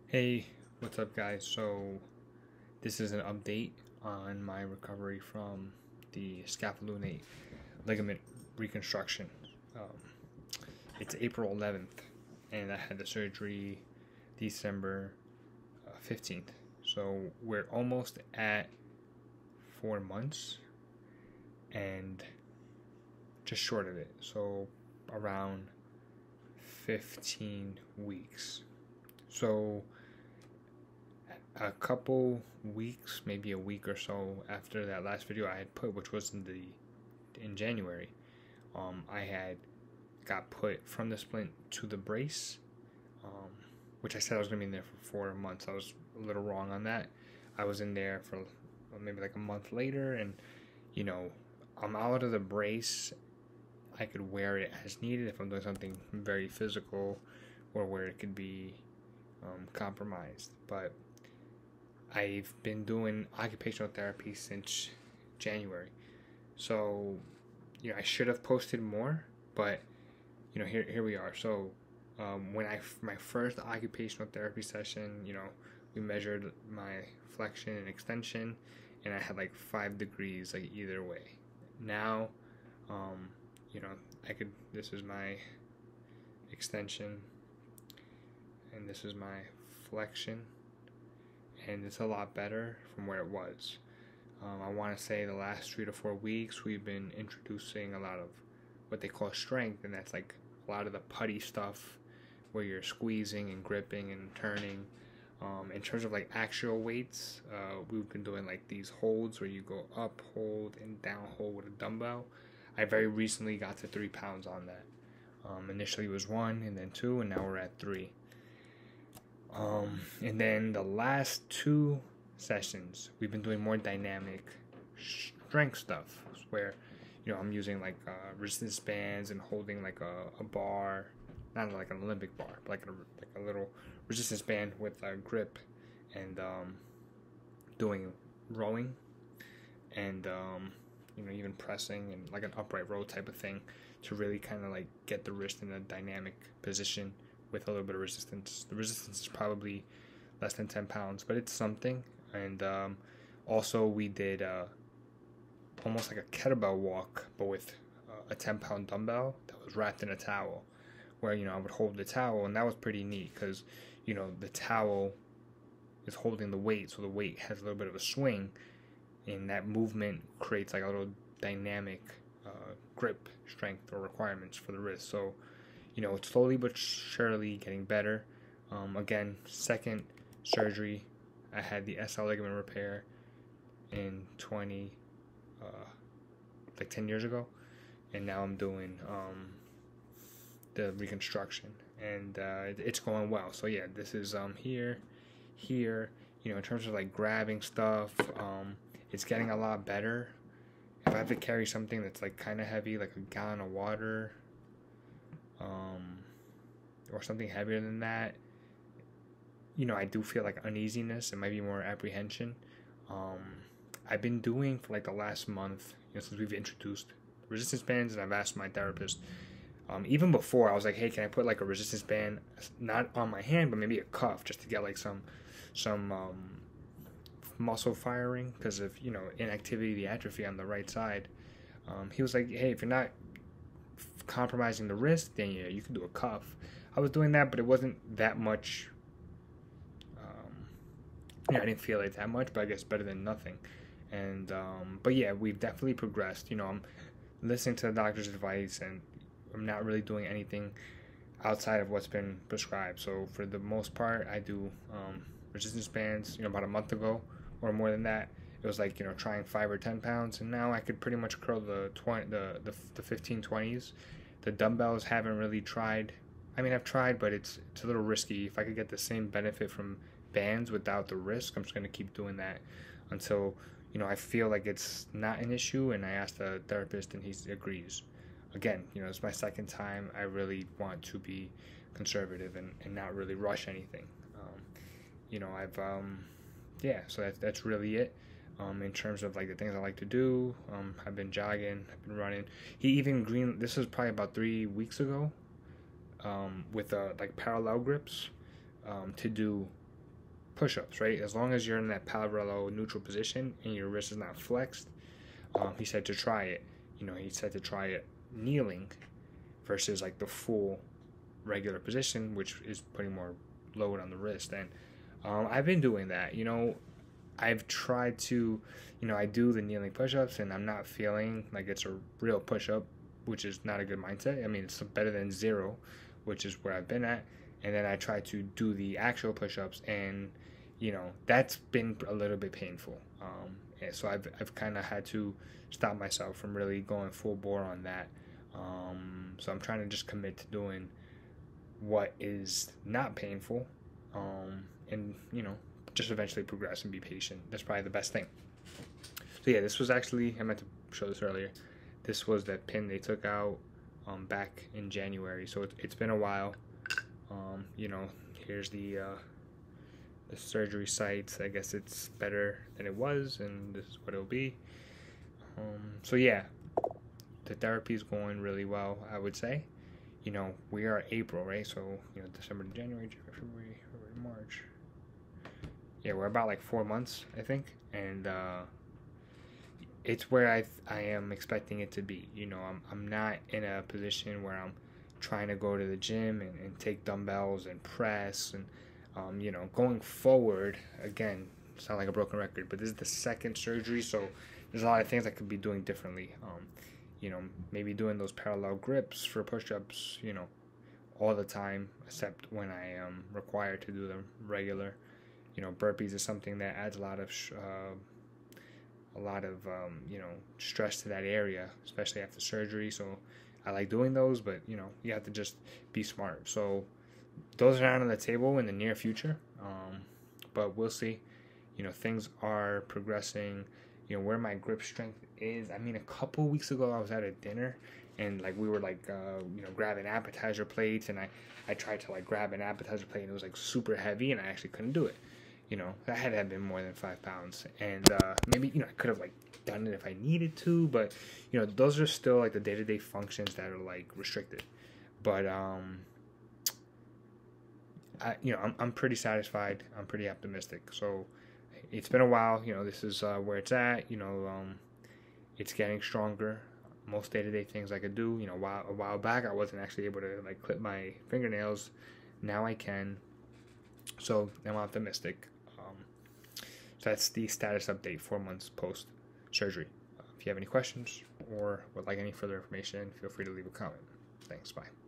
Hey, what's up, guys? So, this is an update on my recovery from the Scapholunate Ligament reconstruction. Um, it's April 11th, and I had the surgery December 15th. So, we're almost at 4 months and just short of it. So, around 15 weeks. So, a couple weeks, maybe a week or so after that last video I had put, which was in January, I had got put from the splint to the brace, which I said I was gonna be in there for 4 months. I was a little wrong on that. I was in there for maybe like a month later, and I'm out of the brace. I could wear it as needed if I'm doing something very physical or where it could be compromised, but I've been doing occupational therapy since January. So, I should have posted more, but here we are. So, my first occupational therapy session, we measured my flexion and extension, and I had like 5 degrees, like either way. Now, this is my extension, and this is my flexion, and it's a lot better from where it was. I want to say the last 3 to 4 weeks we've been introducing a lot of what they call strength, and that's like a lot of the putty stuff where you're squeezing and gripping and turning. In terms of like actual weights, we've been doing like these holds where you go up hold and down hold with a dumbbell. I very recently got to 3 pounds on that. Initially it was 1 and then 2, and now we're at 3. And then the last 2 sessions, we've been doing more dynamic strength stuff where, I'm using like resistance bands and holding like a bar, not like an Olympic bar, but like a little resistance band with a grip, and doing rowing and, even pressing and like an upright row type of thing to really kind of like get the wrist in a dynamic position with a little bit of resistance. The resistance is probably less than 10 pounds, but it's something. And also we did almost like a kettlebell walk, but with a 10-pound dumbbell that was wrapped in a towel, where I would hold the towel, and that was pretty neat because the towel is holding the weight, so the weight has a little bit of a swing, and that movement creates like a little dynamic grip strength or requirements for the wrist. So it's slowly but surely getting better. Again, second surgery, I had the SL ligament repair in 10 years ago, and now I'm doing the reconstruction, and it's going well. So yeah, this is here, in terms of like grabbing stuff, it's getting a lot better. If I have to carry something that's like kind of heavy, like a gallon of water, or something heavier than that, I do feel like uneasiness. It might be more apprehension. I've been doing for like the last month, since we've introduced resistance bands, and I've asked my therapist, even before, I was like, hey, can I put like a resistance band, not on my hand, but maybe a cuff, just to get like some muscle firing, because of inactivity, the atrophy on the right side. He was like, hey, if you're not compromising the wrist, then yeah, you can do a cuff. I was doing that, but it wasn't that much. I didn't feel it that much, but I guess better than nothing. And but yeah, we've definitely progressed. I'm listening to the doctor's advice, and I'm not really doing anything outside of what's been prescribed. So for the most part, I do resistance bands. About a month ago or more than that, it was like trying 5 or 10 pounds, and now I could pretty much curl the 15-20s. The dumbbells haven't really tried. I mean, I've tried, but it's a little risky. If I could get the same benefit from bands without the risk, I'm just gonna keep doing that until I feel like it's not an issue. And I asked the therapist, and he agrees. Again, it's my second time. I really want to be conservative and not really rush anything. So that's really it. In terms of like the things I like to do, I've been jogging, I've been running. He even this was probably about 3 weeks ago, with like parallel grips, to do push-ups, right? As long as you're in that parallel neutral position and your wrist is not flexed, he said to try it. He said to try it kneeling versus like the full regular position, which is putting more load on the wrist. And I've been doing that. I've tried to, I do the kneeling push-ups, and I'm not feeling like it's a real push-up, which is not a good mindset. I mean, it's better than zero, which is where I've been at. And then I try to do the actual push-ups, and that's been a little bit painful. And so I've kind of had to stop myself from really going full bore on that. So I'm trying to just commit to doing what is not painful, and just eventually progress and be patient. That's probably the best thing. So yeah, this was actually, I meant to show this earlier. This was that pin they took out back in January. So it's been a while. Here's the surgery site. I guess it's better than it was, and this is what it'll be. So yeah, the therapy is going really well, I would say. We are April, right? So December to January, February, March. Yeah, we're about like 4 months, I think, and it's where I am expecting it to be. I'm not in a position where I'm trying to go to the gym and take dumbbells and press and going forward. Again, sound like a broken record, but this is the second surgery, so there's a lot of things I could be doing differently. Maybe doing those parallel grips for push-ups, all the time, except when I am required to do them regular. Burpees is something that adds a lot of stress to that area, especially after surgery. So I like doing those, but you have to just be smart. So those are not on the table in the near future, but we'll see. Things are progressing. Where my grip strength is. I mean, a couple weeks ago I was at a dinner, and like we were like grabbing appetizer plates, and I tried to like grab an appetizer plate, and it was like super heavy, and I actually couldn't do it. That had to have been more than 5 pounds, and maybe I could have like done it if I needed to, but those are still like the day-to-day functions that are like restricted. But I'm pretty satisfied. I'm pretty optimistic. So it's been a while. This is where it's at. It's getting stronger. Most day-to-day things I could do. A while back I wasn't actually able to like clip my fingernails. Now I can. So I'm optimistic. So that's the status update 4 months post surgery. If you have any questions or would like any further information, feel free to leave a comment. Thanks. Bye.